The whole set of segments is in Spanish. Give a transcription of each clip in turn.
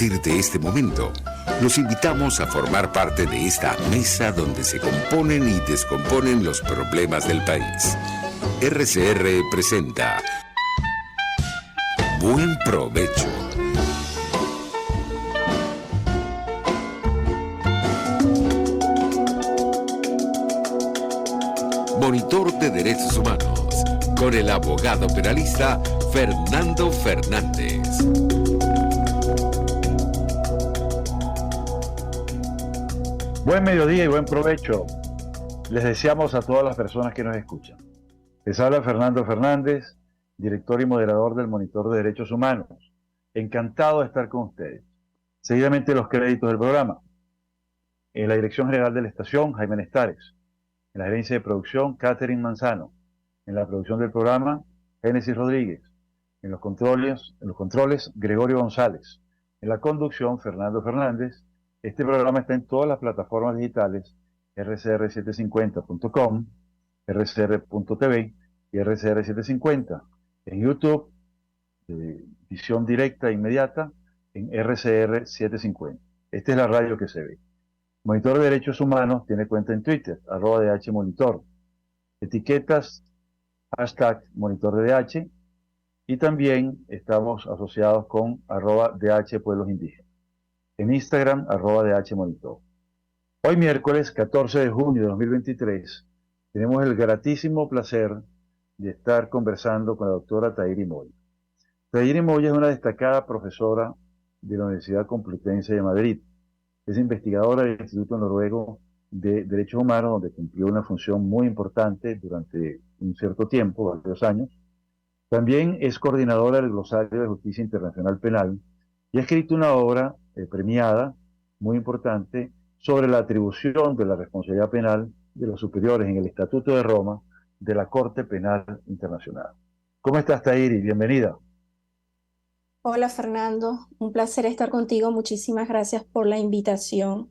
partir de este momento, los invitamos a formar parte de esta mesa donde se componen y descomponen los problemas del país. RCR presenta Buen Provecho. Monitor de Derechos Humanos, con el abogado penalista Fernando Fernández. Buen mediodía y buen provecho. Les deseamos a todas las personas que nos escuchan. Les habla Fernando Fernández, director y moderador del Monitor de Derechos Humanos. Encantado de estar con ustedes. Seguidamente los créditos del programa. En la dirección general de la estación, Jaime Nestares. En la gerencia de producción, Catherine Manzano. En la producción del programa, Génesis Rodríguez. En los controles, Gregorio González. En la conducción, Fernando Fernández. Este programa está en todas las plataformas digitales, rcr750.com, rcr.tv y rcr750. En YouTube, visión directa e inmediata, en rcr750. Esta es la radio que se ve. Monitor de Derechos Humanos tiene cuenta en Twitter, @DHMonitor. Etiquetas, hashtag Monitor de DH, y también estamos asociados con @DH Pueblos Indígenas. En Instagram, @DHMonitor. Hoy miércoles 14 de junio de 2023, tenemos el gratísimo placer de estar conversando con la doctora Tairi Moya. Tairi Moya es una destacada profesora de la Universidad Complutense de Madrid. Es investigadora del Instituto Noruego de Derechos Humanos, donde cumplió una función muy importante durante un cierto tiempo, varios años. También es coordinadora del Glosario de Justicia Internacional Penal y ha escrito una obra premiada, muy importante, sobre la atribución de la responsabilidad penal de los superiores en el Estatuto de Roma de la Corte Penal Internacional. ¿Cómo estás, Tairi? Bienvenida. Hola, Fernando. Un placer estar contigo. Muchísimas gracias por la invitación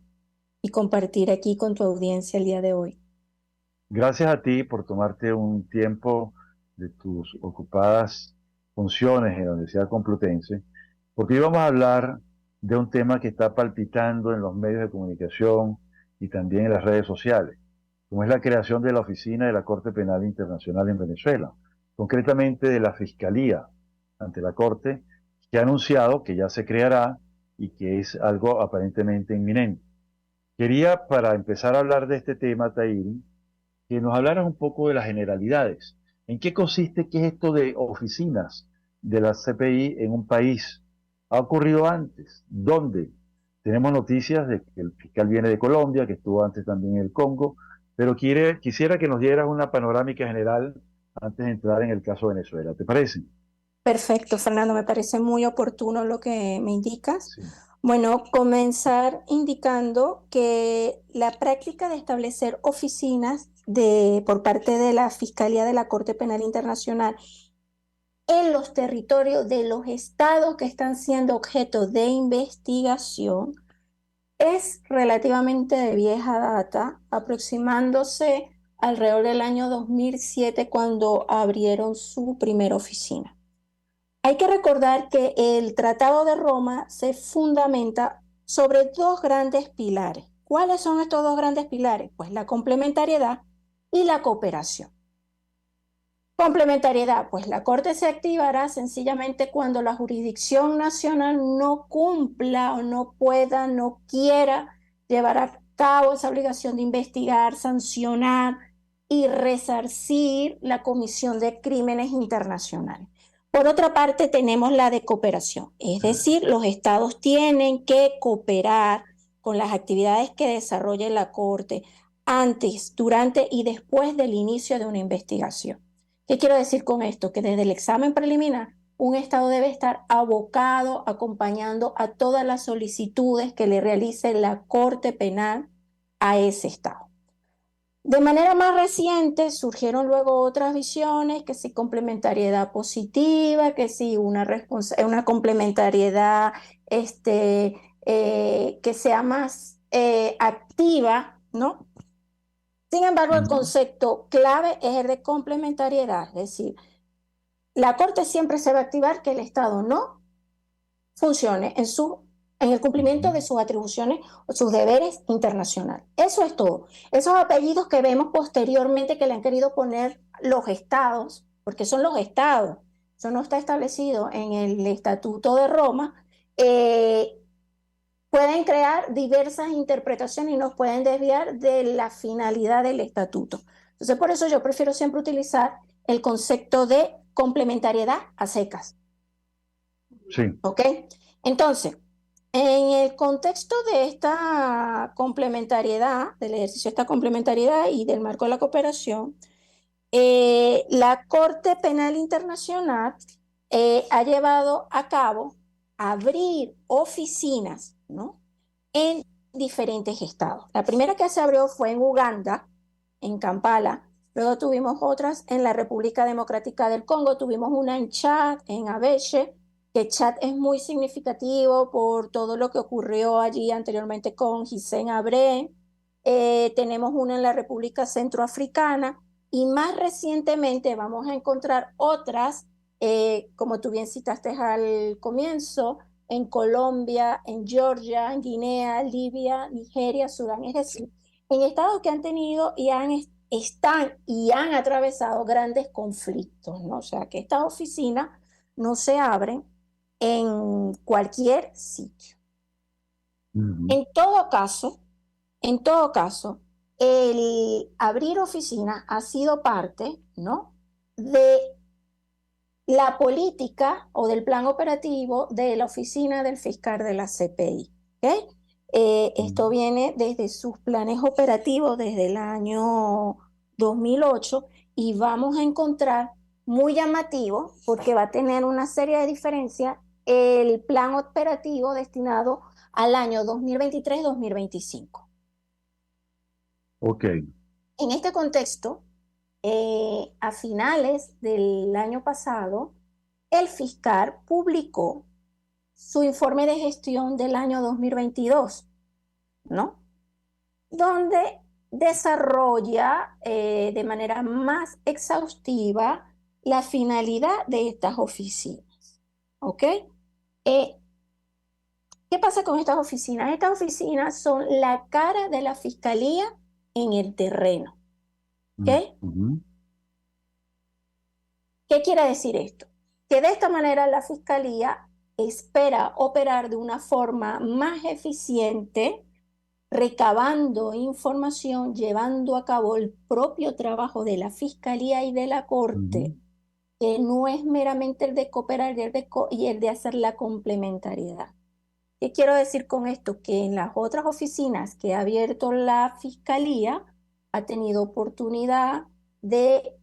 y compartir aquí con tu audiencia el día de hoy. Gracias a ti por tomarte un tiempo de tus ocupadas funciones en la Universidad Complutense, porque hoy vamos a hablar de un tema que está palpitando en los medios de comunicación y también en las redes sociales, como es la creación de la oficina de la Corte Penal Internacional en Venezuela, concretamente de la Fiscalía ante la Corte, que ha anunciado que ya se creará y que es algo aparentemente inminente. Quería, para empezar a hablar de este tema, Tairi, que nos hablaras un poco de las generalidades. ¿En qué consiste, qué es esto de oficinas de la CPI en un país? ¿Ha ocurrido antes? ¿Dónde? Tenemos noticias de que el fiscal viene de Colombia, que estuvo antes también en el Congo, pero quisiera que nos dieras una panorámica general antes de entrar en el caso de Venezuela. ¿Te parece? Perfecto, Fernando. Me parece muy oportuno lo que me indicas. Sí. Bueno, comenzar indicando que la práctica de establecer oficinas por parte de la Fiscalía de la Corte Penal Internacional en los territorios de los estados que están siendo objeto de investigación es relativamente de vieja data, aproximándose alrededor del año 2007 cuando abrieron su primera oficina. Hay que recordar que el Tratado de Roma se fundamenta sobre dos grandes pilares. ¿Cuáles son estos dos grandes pilares? Pues la complementariedad y la cooperación. Complementariedad, pues la Corte se activará sencillamente cuando la jurisdicción nacional no cumpla o no pueda, no quiera llevar a cabo esa obligación de investigar, sancionar y resarcir la comisión de crímenes internacionales. Por otra parte, tenemos la de cooperación, es decir, los estados tienen que cooperar con las actividades que desarrolle la Corte antes, durante y después del inicio de una investigación. ¿Qué quiero decir con esto? Que desde el examen preliminar, un estado debe estar abocado, acompañando a todas las solicitudes que le realice la Corte Penal a ese estado. De manera más reciente surgieron luego otras visiones, que si complementariedad positiva, que si una complementariedad que sea más activa, ¿no? Sin embargo, el concepto clave es el de complementariedad, es decir, la Corte siempre se va a activar que el Estado no funcione en sus en el cumplimiento de sus atribuciones o sus deberes internacionales. Eso es todo. Esos apellidos que vemos posteriormente que le han querido poner los estados, porque son los estados, eso no está establecido en el Estatuto de Roma, pueden crear diversas interpretaciones y nos pueden desviar de la finalidad del estatuto. Entonces, por eso yo prefiero siempre utilizar el concepto de complementariedad a secas. Sí. ¿Ok? Entonces, en el contexto de esta complementariedad, del ejercicio de esta complementariedad y del marco de la cooperación, la Corte Penal Internacional ha llevado a cabo abrir oficinas, ¿no?, en diferentes estados. La primera que se abrió fue en Uganda, en Kampala. Luego tuvimos otras en la República Democrática del Congo. Tuvimos una en Chad, en Abéché, que Chad es muy significativo por todo lo que ocurrió allí anteriormente con Hissène Habré. Tenemos una en la República Centroafricana. Y más recientemente vamos a encontrar otras, como tú bien citaste al comienzo, en Colombia, en Georgia, en Guinea, Libia, Nigeria, Sudán. Es decir, en estados que han tenido y están y han atravesado grandes conflictos, ¿no? O sea, que estas oficinas no se abren en cualquier sitio. En todo caso, el abrir oficinas ha sido parte, ¿no?, de la política o del plan operativo de la oficina del fiscal de la CPI. ¿Okay? Esto viene desde sus planes operativos desde el año 2008 y vamos a encontrar muy llamativo porque va a tener una serie de diferencias el plan operativo destinado al año 2023-2025. Ok. En este contexto, a finales del año pasado, el fiscal publicó su informe de gestión del año 2022, ¿no?, donde desarrolla de manera más exhaustiva la finalidad de estas oficinas. ¿Ok? ¿Qué pasa con estas oficinas? Estas oficinas son la cara de la fiscalía en el terreno. ¿Ok? ¿Qué quiere decir esto? Que de esta manera la fiscalía espera operar de una forma más eficiente, recabando información, llevando a cabo el propio trabajo de la fiscalía y de la corte, que no es meramente el de cooperar y el de hacer la complementariedad. ¿Qué quiero decir con esto? Que en las otras oficinas que ha abierto la fiscalía ha tenido oportunidad de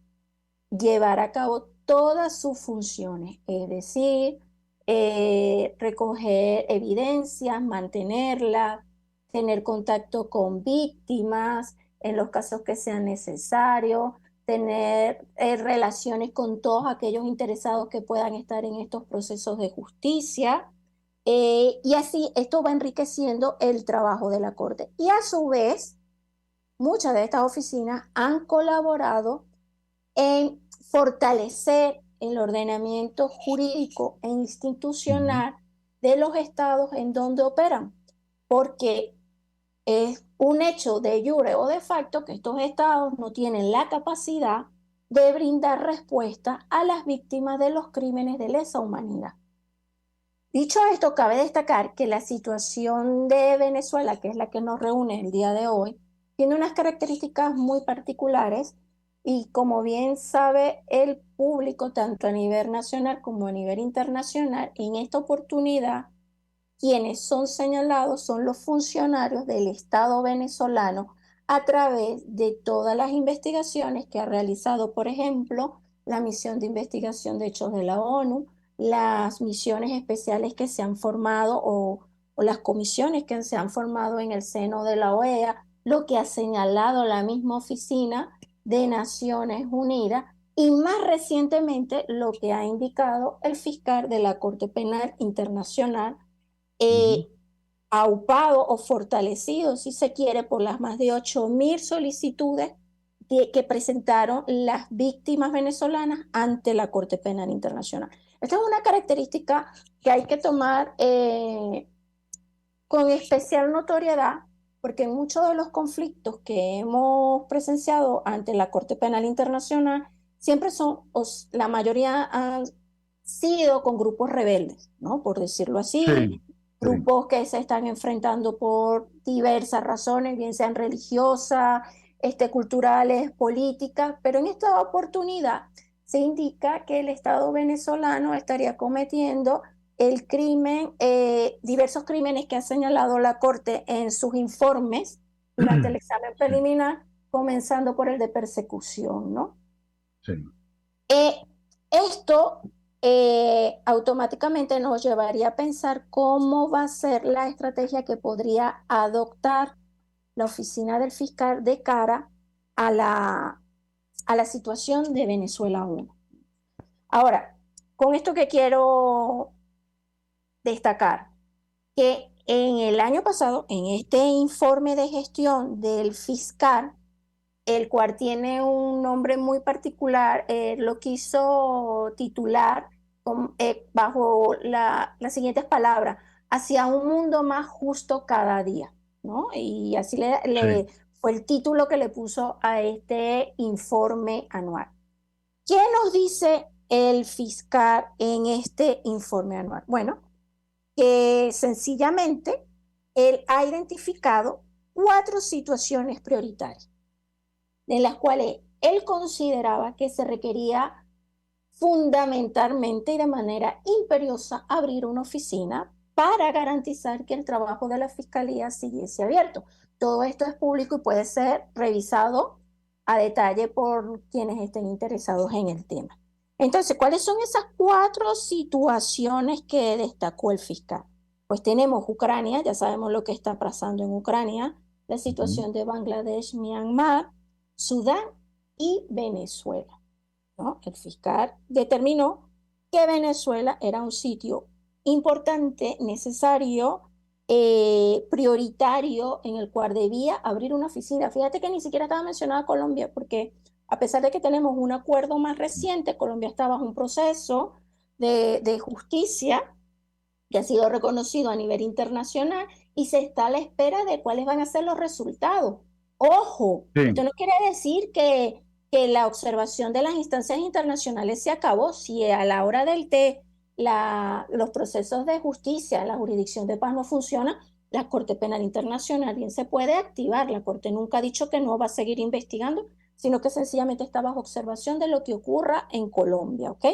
llevar a cabo todas sus funciones, es decir, recoger evidencias, mantenerlas, tener contacto con víctimas en los casos que sean necesarios, tener relaciones con todos aquellos interesados que puedan estar en estos procesos de justicia. Y así esto va enriqueciendo el trabajo de la Corte. Y a su vez, muchas de estas oficinas han colaborado en fortalecer el ordenamiento jurídico e institucional de los estados en donde operan, porque es un hecho de jure o de facto que estos estados no tienen la capacidad de brindar respuesta a las víctimas de los crímenes de lesa humanidad. Dicho esto, cabe destacar que la situación de Venezuela, que es la que nos reúne el día de hoy, tiene unas características muy particulares y como bien sabe el público, tanto a nivel nacional como a nivel internacional, en esta oportunidad, quienes son señalados son los funcionarios del Estado venezolano a través de todas las investigaciones que ha realizado, por ejemplo, la misión de investigación de hechos de la ONU, las misiones especiales que se han formado o las comisiones que se han formado en el seno de la OEA, lo que ha señalado la misma oficina de Naciones Unidas y más recientemente lo que ha indicado el fiscal de la Corte Penal Internacional, aupado o fortalecido, si se quiere, por las más de 8.000 solicitudes que presentaron las víctimas venezolanas ante la Corte Penal Internacional. Esta es una característica que hay que tomar con especial notoriedad, porque en muchos de los conflictos que hemos presenciado ante la Corte Penal Internacional, siempre la mayoría han sido con grupos rebeldes, ¿no? Por decirlo así, Sí, sí. grupos que se están enfrentando por diversas razones, bien sean religiosas, culturales, políticas, pero en esta oportunidad se indica que el Estado venezolano estaría cometiendo el crimen, diversos crímenes que ha señalado la Corte en sus informes durante el examen Sí, preliminar, comenzando por el de persecución, ¿no? sí. Eh, esto automáticamente nos llevaría a pensar cómo va a ser la estrategia que podría adoptar la oficina del fiscal de cara a la situación de Venezuela 1. Ahora, con esto que quiero destacar, que en el año pasado, en este informe de gestión del fiscal, el cual tiene un nombre muy particular, lo quiso titular bajo las siguientes palabras: hacia un mundo más justo cada día, ¿no? Y así Sí. fue el título que le puso a este informe anual. ¿Qué nos dice el fiscal en este informe anual? Bueno, que sencillamente él ha identificado 4 situaciones prioritarias en las cuales él consideraba que se requería fundamentalmente y de manera imperiosa abrir una oficina para garantizar que el trabajo de la fiscalía siguiese abierto. Todo esto es público y puede ser revisado a detalle por quienes estén interesados en el tema. Entonces, ¿cuáles son esas 4 situaciones que destacó el fiscal? Pues tenemos Ucrania, ya sabemos lo que está pasando en Ucrania, la Ujú. situación de Bangladesh, Myanmar, Sudán y Venezuela, ¿no? El fiscal determinó que Venezuela era un sitio importante, necesario, prioritario, en el cual debía abrir una oficina. Fíjate que ni siquiera estaba mencionada Colombia, porque a pesar de que tenemos un acuerdo más reciente, Colombia está bajo un proceso de justicia que ha sido reconocido a nivel internacional y se está a la espera de cuáles van a ser los resultados. Ojo, esto Sí, no quiere decir que la observación de las instancias internacionales se acabó. Si a la hora del té los procesos de justicia, la jurisdicción de paz no funciona, la Corte Penal Internacional bien se puede activar. La Corte nunca ha dicho que no va a seguir investigando, sino que sencillamente está bajo observación de lo que ocurra en Colombia, ¿ok?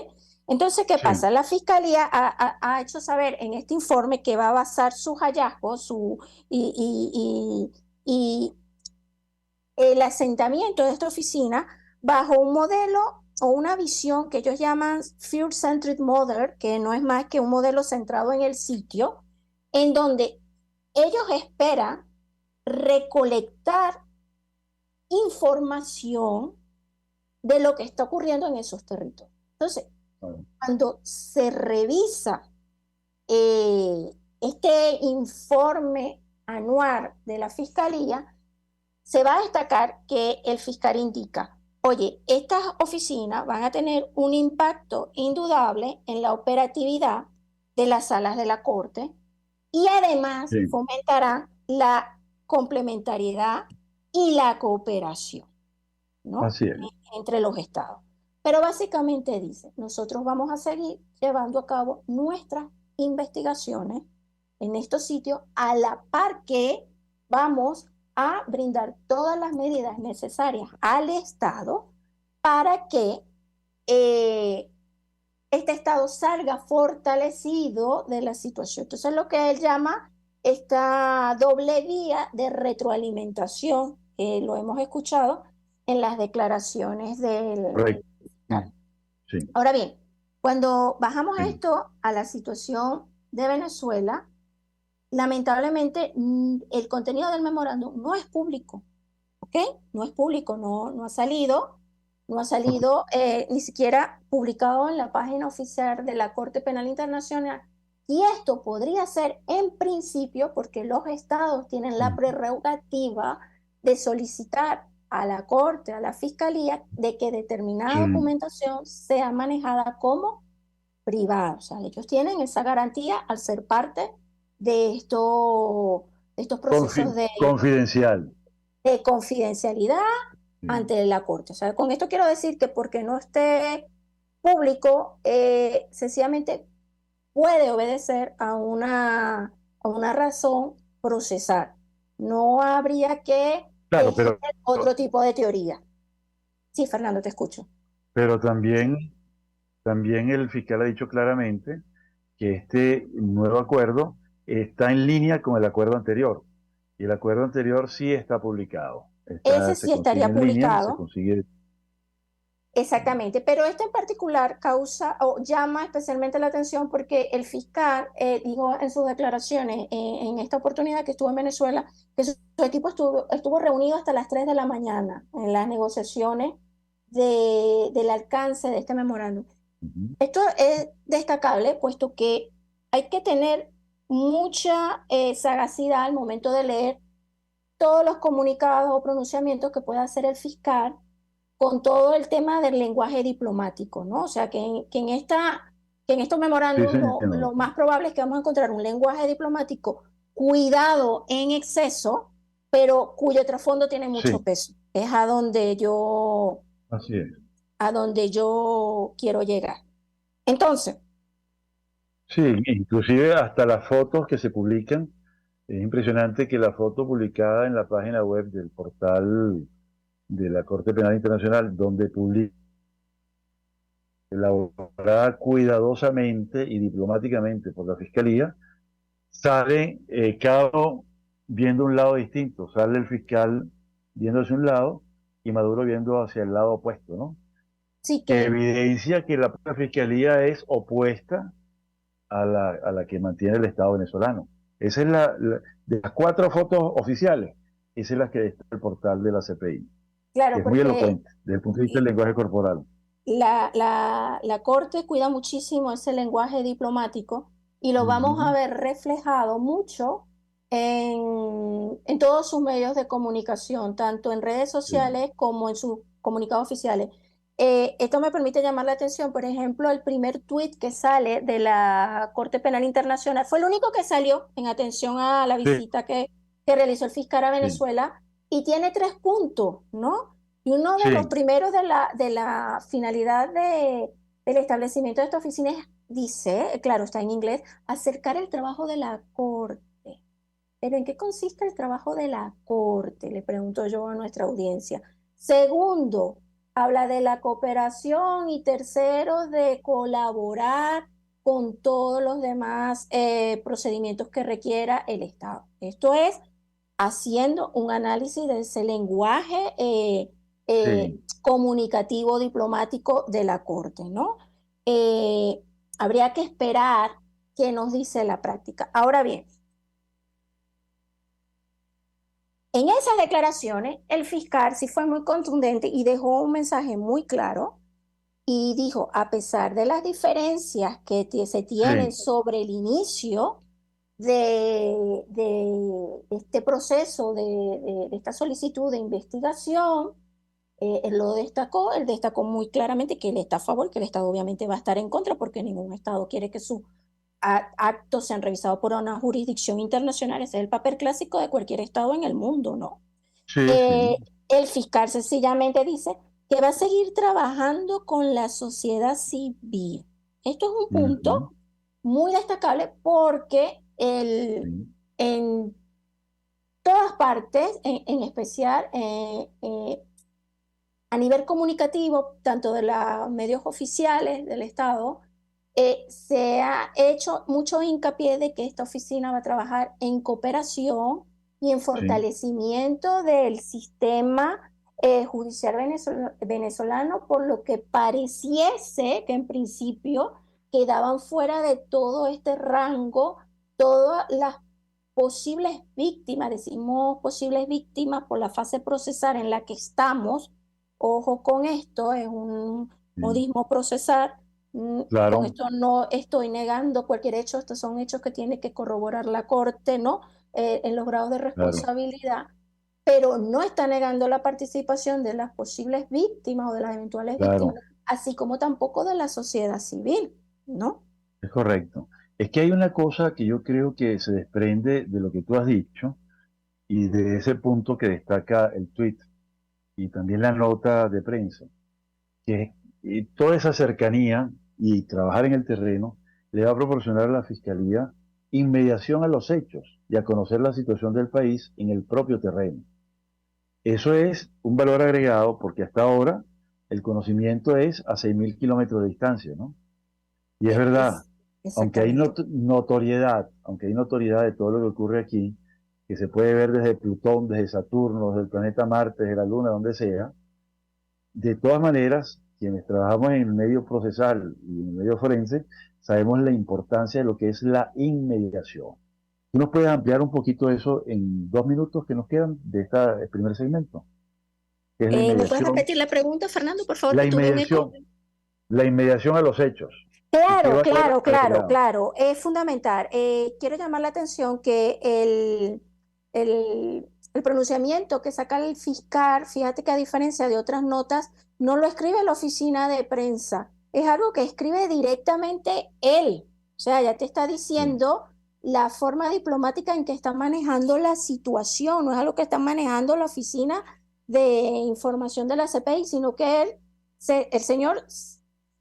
Entonces, ¿qué sí. pasa? La Fiscalía ha hecho saber en este informe que va a basar sus hallazgos y el asentamiento de esta oficina bajo un modelo o una visión que ellos llaman Field-Centered Model, que no es más que un modelo centrado en el sitio, en donde ellos esperan recolectar información de lo que está ocurriendo en esos territorios. Entonces, Bueno, cuando se revisa este informe anual de la Fiscalía, se va a destacar que el fiscal indica: oye, estas oficinas van a tener un impacto indudable en la operatividad de las salas de la Corte y además sí, fomentarán la complementariedad y la cooperación, ¿no? así es. Entre los estados. Pero básicamente dice: nosotros vamos a seguir llevando a cabo nuestras investigaciones en estos sitios a la par que vamos a brindar todas las medidas necesarias al Estado para que eh, este Estado salga fortalecido de la situación. Entonces, lo que él llama esta doble vía de retroalimentación, que lo hemos escuchado en las declaraciones del Correcto. fiscal. Sí, Ahora bien, cuando bajamos sí. esto a la situación de Venezuela, lamentablemente el contenido del memorándum no es público, ¿ok? No es público, no ha salido, ni siquiera publicado en la página oficial de la Corte Penal Internacional. Y esto podría ser en principio porque los estados tienen la prerrogativa de solicitar a la Corte, a la Fiscalía, de que determinada Sí, documentación sea manejada como privada. O sea, ellos tienen esa garantía al ser parte de estos procesos Confidencial. de confidencialidad Sí. ante la Corte. O sea, con esto quiero decir que porque no esté público, sencillamente puede obedecer a una razón procesal. No habría que Claro, tejer otro tipo de teoría. Sí, Fernando, te escucho. pero también el fiscal ha dicho claramente que este nuevo acuerdo está en línea con el acuerdo anterior. Y el acuerdo anterior sí está publicado. Ese Se sí estaría consigue en línea, se publicado. consigue. Exactamente, pero este en particular causa o llama especialmente la atención porque el fiscal dijo en sus declaraciones en esta oportunidad que estuvo en Venezuela que su equipo estuvo reunido hasta las 3 de la mañana en las negociaciones del alcance de este memorándum. Ujú. Esto es destacable puesto que hay que tener mucha sagacidad al momento de leer todos los comunicados o pronunciamientos que pueda hacer el fiscal con todo el tema del lenguaje diplomático, ¿no? O sea, que en estos Sí, memorándums señor. lo más probable es que vamos a encontrar un lenguaje diplomático cuidado en exceso, pero cuyo trasfondo tiene mucho Sí, peso. Es así es. a donde yo quiero llegar. Entonces, Sí, inclusive hasta las fotos que se publican. Es impresionante que la foto publicada en la página web del portal de la Corte Penal Internacional, donde publica elaborada cuidadosamente y diplomáticamente por la Fiscalía, sale cada uno viendo un lado distinto. Sale el fiscal viendo hacia un lado y Maduro viendo hacia el lado opuesto, ¿no? sí Que que, evidencia que la propia Fiscalía es opuesta a la que mantiene el Estado venezolano. Esa es de las 4 fotos oficiales, esa es la que está en el portal de la CPI, que claro, es muy porque elocuente desde el punto de vista del lenguaje corporal. la Corte cuida muchísimo ese lenguaje diplomático y lo vamos a Ujú. ver reflejado mucho en todos sus medios de comunicación, tanto en redes Sí, sociales como en sus comunicados oficiales. Esto me permite llamar la atención, por ejemplo, el primer tuit que sale de la Corte Penal Internacional fue el único que salió en atención a la sí, visita que realizó el fiscal a sí, Venezuela y tiene 3 puntos, ¿no? Y uno de los sí, primeros de la finalidad del establecimiento de esta oficina dice, claro, está en inglés, acercar el trabajo de la Corte. Pero ¿en qué consiste el trabajo de la Corte? Le pregunto yo a nuestra audiencia. Segundo, habla de la cooperación y tercero, de colaborar con todos los demás procedimientos que requiera el Estado. Esto es haciendo un análisis de ese lenguaje sí. comunicativo diplomático de la Corte, ¿no? Eh, Habría que esperar qué nos dice la práctica. Ahora bien, en esas declaraciones, el fiscal sí fue muy contundente y dejó un mensaje muy claro y dijo, a pesar de las diferencias que se tienen Sí, sobre el inicio de este proceso, de esta solicitud de investigación, él destacó muy claramente que él está a favor, que el Estado obviamente va a estar en contra, porque ningún Estado quiere que sus actos sean revisados por una jurisdicción internacional. Ese es el papel clásico de cualquier Estado en el mundo, ¿no? sí, Eh, sí. el fiscal sencillamente dice que va a seguir trabajando con la sociedad civil. Esto es un Ujú. punto muy destacable porque Sí, en todas partes, en especial a nivel comunicativo, tanto de los medios oficiales del Estado, se ha hecho mucho hincapié de que esta oficina va a trabajar en cooperación y en sí, fortalecimiento del sistema judicial venezolano, por lo que pareciese que en principio quedaban fuera de todo este rango todas las posibles víctimas, decimos posibles víctimas por la fase procesal en la que estamos. Ojo con esto, es un sí. modismo procesar. Con Claro, esto no estoy negando cualquier hecho, estos son hechos que tiene que corroborar la Corte, ¿no? En los grados de claro, responsabilidad, pero no está negando la participación de las posibles víctimas o de las eventuales víctimas, claro. así como tampoco de la sociedad civil, ¿no? Es correcto. Es que hay una cosa que yo creo que se desprende de lo que tú has dicho y de ese punto que destaca el tweet y también la nota de prensa, que toda esa cercanía y trabajar en el terreno le va a proporcionar a la Fiscalía inmediación a los hechos y a conocer la situación del país en el propio terreno. Eso es un valor agregado porque hasta ahora el conocimiento es a 6.000 kilómetros de distancia, ¿no? Y es verdad, Es, aunque hay exactamente. notoriedad de todo lo que ocurre aquí, que se puede ver desde Plutón, desde Saturno, desde el planeta Marte, desde la Luna, donde sea, de todas maneras, quienes trabajamos en el medio procesal y en el medio forense, sabemos la importancia de lo que es la inmediación. ¿Tú nos puedes ampliar un poquito eso en 2 minutos que nos quedan de este primer segmento? ¿Qué es la ¿Me puedes inmediación? repetir la pregunta, Fernando, por favor, La que tuve un eco? inmediación, la inmediación a los hechos. ¿Y qué Claro, valor claro, claro, agregado? claro. Es fundamental. Quiero llamar la atención que el pronunciamiento que saca el fiscal, fíjate que a diferencia de otras notas, no lo escribe la oficina de prensa. Es algo que escribe directamente él. O sea, ya te está Sí, diciendo la forma diplomática en que está manejando la situación. No es algo que está manejando la oficina de información de la CPI, sino que el señor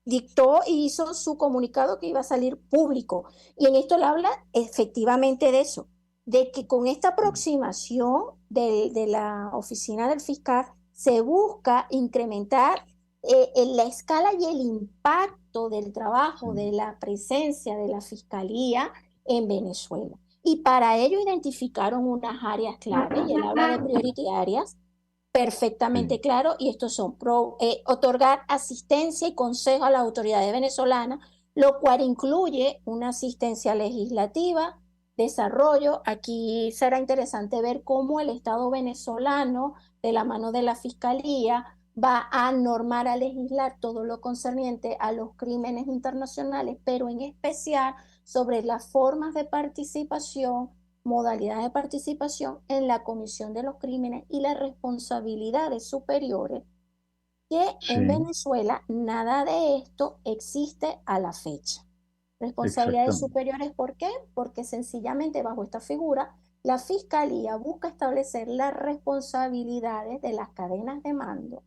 dictó y hizo su comunicado que iba a salir público. Y en esto le habla efectivamente de eso, de que con esta aproximación de la oficina del fiscal se busca incrementar en la escala y el impacto del trabajo, sí, de la presencia de la fiscalía en Venezuela. Y para ello identificaron unas áreas clave, y él habla de prioritarias, sí, perfectamente claro, y estos son otorgar asistencia y consejo a las autoridades venezolanas, lo cual incluye una asistencia legislativa, desarrollo. Aquí será interesante ver cómo el Estado venezolano, de la mano de la Fiscalía, va a normar, a legislar todo lo concerniente a los crímenes internacionales, pero en especial sobre las formas de participación, modalidades de participación en la comisión de los crímenes y las responsabilidades superiores, que en sí, Venezuela nada de esto existe a la fecha. Responsabilidades exactamente. superiores, ¿por qué? Porque sencillamente bajo esta figura la Fiscalía busca establecer las responsabilidades de las cadenas de mando,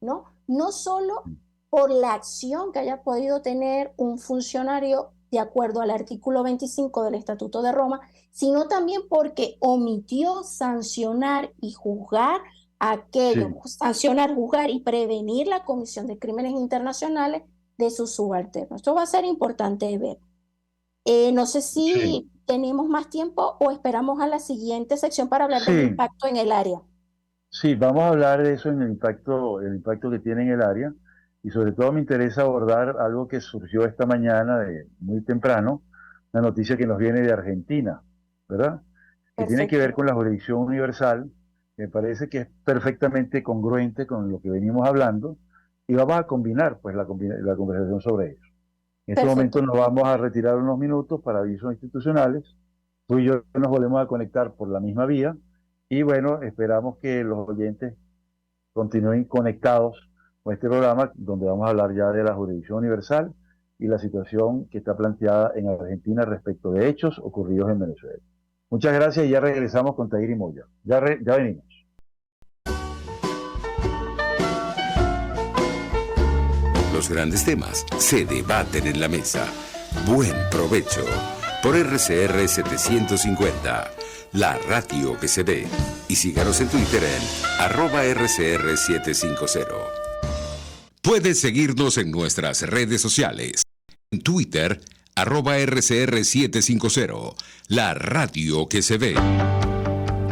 ¿no? No solo por la acción que haya podido tener un funcionario de acuerdo al artículo 25 del Estatuto de Roma, sino también porque omitió sancionar y juzgar aquello, Sí, sancionar, juzgar y prevenir la comisión de crímenes internacionales de sus subalternos. Esto va a ser importante de ver. No sé sí, si tenemos más tiempo o esperamos a la siguiente sección para hablar del sí, impacto en el área. sí, vamos a hablar de eso en el impacto que tiene en el área y sobre todo me interesa abordar algo que surgió esta mañana muy temprano, una noticia que nos viene de Argentina, ¿verdad? Que tiene que ver Perfecto. con la jurisdicción universal, me parece que es perfectamente congruente con lo que venimos hablando y vamos a combinar pues la conversación sobre eso. En este momento Perfecto. nos vamos a retirar unos minutos para avisos institucionales. Tú y yo nos volvemos a conectar por la misma vía y bueno, esperamos que los oyentes continúen conectados con este programa donde vamos a hablar ya de la jurisdicción universal y la situación que está planteada en Argentina respecto de hechos ocurridos en Venezuela. Muchas gracias y ya regresamos con Tahir y Moya. Ya venimos. Los grandes temas se debaten en la mesa. Buen provecho por RCR 750, la radio que se ve. Y síganos en Twitter en @RCR 750. Puedes seguirnos en nuestras redes sociales. En Twitter, @RCR 750, la radio que se ve.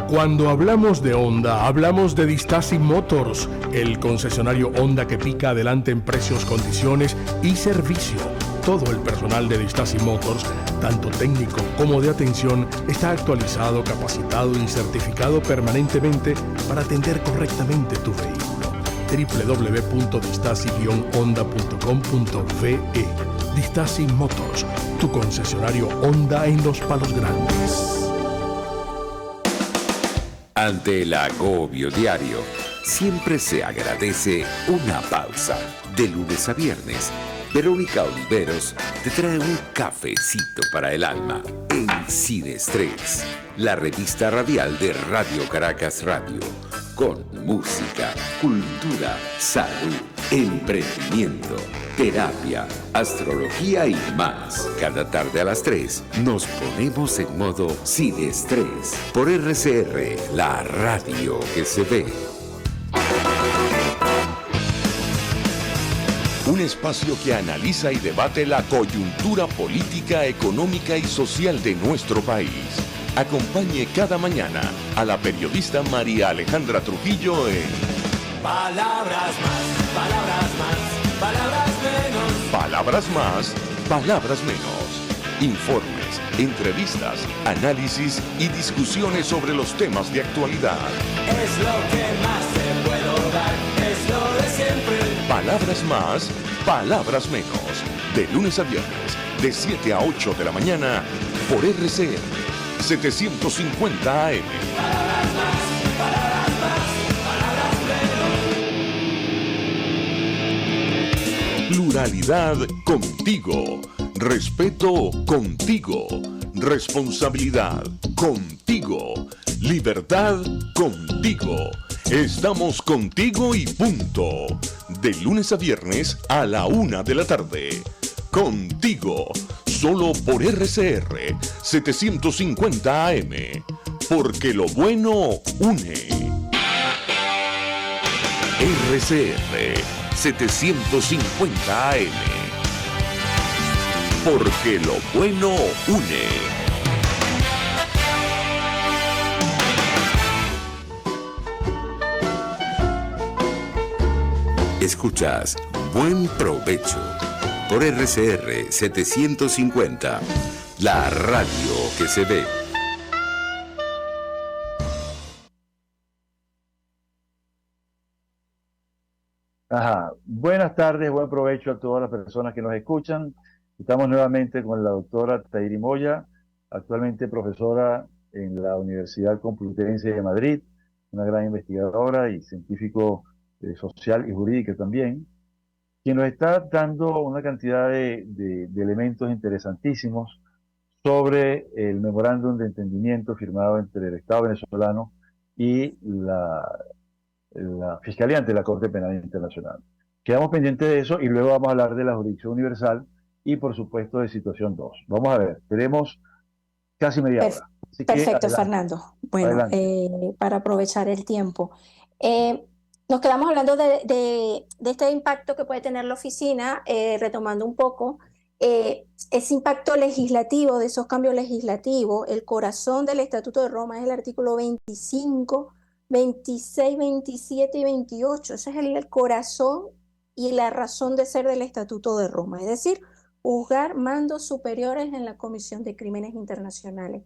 Cuando hablamos de Honda, hablamos de Distasi Motors, el concesionario Honda que pica adelante en precios, condiciones y servicio. Todo el personal de Distasi Motors, tanto técnico como de atención, está actualizado, capacitado y certificado permanentemente para atender correctamente tu vehículo. www.distasi-honda.com.ve. Distasi Motors, tu concesionario Honda en Los Palos Grandes. Ante el agobio diario, siempre se agradece una pausa. De lunes a viernes, Verónica Oliveros te trae un cafecito para el alma en Sin Estrés, la revista radial de Radio Caracas Radio, con música, cultura, salud, emprendimiento, terapia, astrología y más. Cada tarde a las 3 nos ponemos en modo Sin Estrés por RCR, la radio que se ve. Un espacio que analiza y debate la coyuntura política, económica y social de nuestro país. Acompañe cada mañana a la periodista María Alejandra Trujillo en Palabras más, palabras más, palabras menos. Palabras más, palabras menos. Informes, entrevistas, análisis y discusiones sobre los temas de actualidad. Es lo que más te puedo dar, es lo de siempre. Palabras más, palabras menos. De lunes a viernes, de 7 a 8 de la mañana, por RCR 750 AM. Palabras más, palabras más, palabras menos. Pluralidad contigo. Respeto contigo. Responsabilidad contigo. Libertad contigo. Estamos contigo y punto. De lunes a viernes a la 1 de la tarde. Contigo. Solo por RCR 750 AM. Porque lo bueno une. RCR 750 AM. Porque lo bueno une. Escuchas Buen Provecho por RCR 750, la radio que se ve. Buenas tardes, buen provecho a todas las personas que nos escuchan. Estamos nuevamente con la doctora Tairi Moya, actualmente profesora en la Universidad Complutense de Madrid, una gran investigadora y científico social y jurídica también, quien nos está dando una cantidad de elementos interesantísimos sobre el memorándum de entendimiento firmado entre el Estado venezolano y la Fiscalía ante la Corte Penal Internacional. Quedamos pendientes de eso y luego vamos a hablar de la jurisdicción universal y, por supuesto, de situación 2. Vamos a ver, tenemos casi media hora. Así que Perfecto, adelante. Fernando. Bueno, para aprovechar el tiempo. Nos quedamos hablando de este impacto que puede tener la oficina, retomando un poco, ese impacto legislativo, de esos cambios legislativos. El corazón del Estatuto de Roma es el artículo 25, 26, 27 y 28. Ese es el corazón y la razón de ser del Estatuto de Roma, es decir, juzgar mandos superiores en la Comisión de Crímenes Internacionales.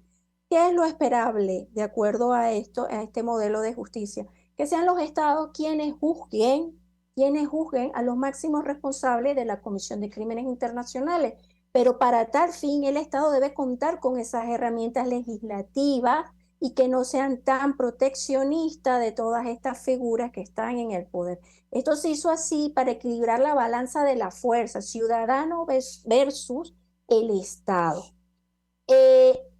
¿Qué es lo esperable de acuerdo a esto, a este modelo de justicia? Que sean los estados quienes juzguen a los máximos responsables de la Comisión de Crímenes Internacionales. Pero para tal fin, el Estado debe contar con esas herramientas legislativas y que no sean tan proteccionistas de todas estas figuras que están en el poder. Esto se hizo así para equilibrar la balanza de la fuerza, ciudadano versus el Estado.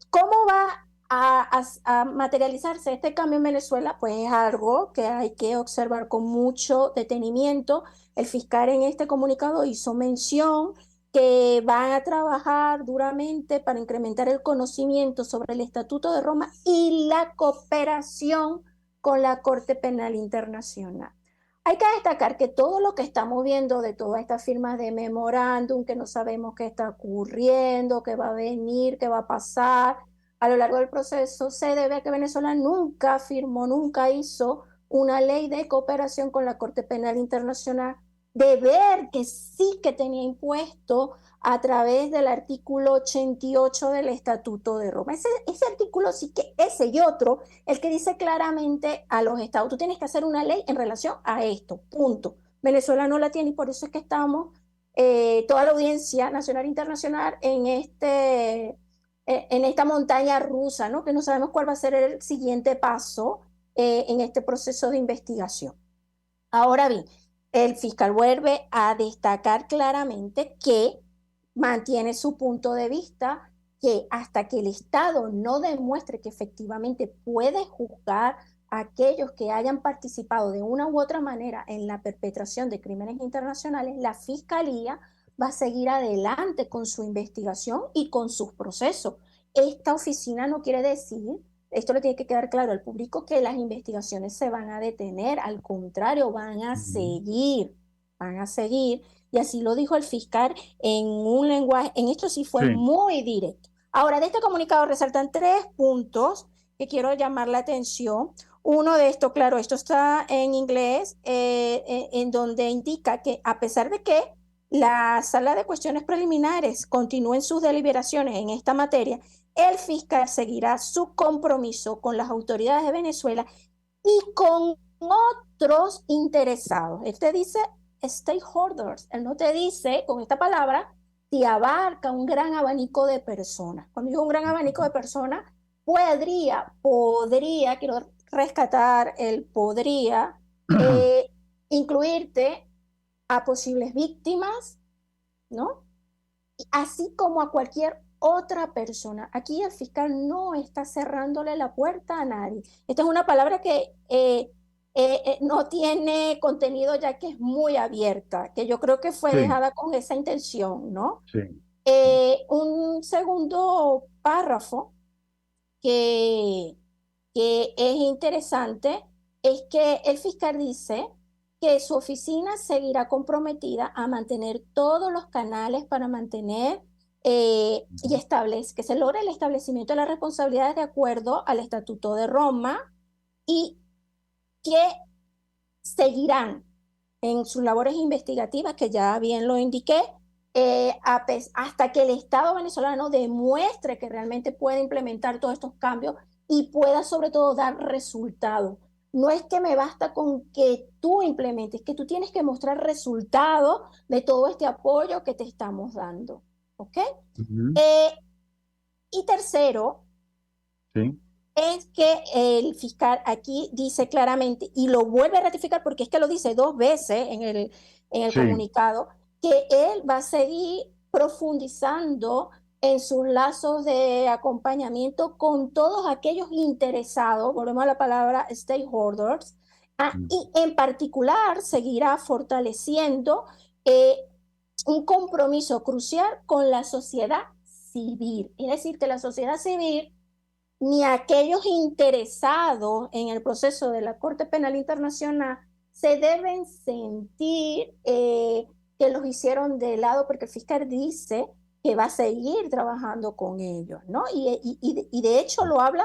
¿Cómo va a materializarse este cambio en Venezuela? Pues es algo que hay que observar con mucho detenimiento. El fiscal en este comunicado hizo mención que van a trabajar duramente para incrementar el conocimiento sobre el Estatuto de Roma y la cooperación con la Corte Penal Internacional. Hay que destacar que todo lo que estamos viendo de todas estas firmas de memorándum, que no sabemos qué está ocurriendo, qué va a venir, qué va a pasar a lo largo del proceso, se debe a que Venezuela nunca firmó, nunca hizo una ley de cooperación con la Corte Penal Internacional, deber que sí que tenía impuesto a través del artículo 88 del Estatuto de Roma. Ese artículo sí que, ese y otro, el que dice claramente a los estados, tú tienes que hacer una ley en relación a esto, punto. Venezuela no la tiene y por eso es que estamos, toda la audiencia nacional e internacional, en esta montaña rusa, ¿no? Que no sabemos cuál va a ser el siguiente paso en este proceso de investigación. Ahora bien, el fiscal vuelve a destacar claramente que mantiene su punto de vista, que hasta que el Estado no demuestre que efectivamente puede juzgar a aquellos que hayan participado de una u otra manera en la perpetración de crímenes internacionales, la Fiscalía va a seguir adelante con su investigación y con sus procesos. Esta oficina no quiere decir, esto le tiene que quedar claro al público, que las investigaciones se van a detener, al contrario, van a seguir, y así lo dijo el fiscal en un lenguaje, en esto sí fue Sí, muy directo. Ahora, de este comunicado resaltan 3 puntos que quiero llamar la atención. Uno de estos, claro, esto está en inglés, en donde indica que a pesar de que la sala de cuestiones preliminares continúe en sus deliberaciones en esta materia, el fiscal seguirá su compromiso con las autoridades de Venezuela y con otros interesados. Él te dice stakeholders, él no te dice, con esta palabra, te abarca un gran abanico de personas. Cuando digo un gran abanico de personas, quiero rescatar el podría, incluirte a posibles víctimas, ¿no? Así como a cualquier otra persona. Aquí el fiscal no está cerrándole la puerta a nadie. Esta es una palabra que no tiene contenido, ya que es muy abierta, que yo creo que fue sí, dejada con esa intención, ¿no? sí, sí, Un segundo párrafo que, que es interesante es que el fiscal dice que su oficina seguirá comprometida a mantener todos los canales para mantener que se logre el establecimiento de las responsabilidades de acuerdo al Estatuto de Roma, y que seguirán en sus labores investigativas, que ya bien lo indiqué, hasta que el Estado venezolano demuestre que realmente puede implementar todos estos cambios y pueda sobre todo dar resultados. No es que me basta con que tú implementes, que tú tienes que mostrar resultados de todo este apoyo que te estamos dando. ¿Ok? ujú, Eh, y tercero, sí, es que el fiscal aquí dice claramente, y lo vuelve a ratificar porque es que lo dice 2 veces en el sí, comunicado, que él va a seguir profundizando en sus lazos de acompañamiento con todos aquellos interesados, volvemos a la palabra stakeholders, y en particular seguirá fortaleciendo eh, un compromiso crucial con la sociedad civil. Es decir, que la sociedad civil ni aquellos interesados en el proceso de la Corte Penal Internacional se deben sentir que los hicieron de lado, porque el fiscal dice que va a seguir trabajando con ellos, ¿no? Y de hecho lo habla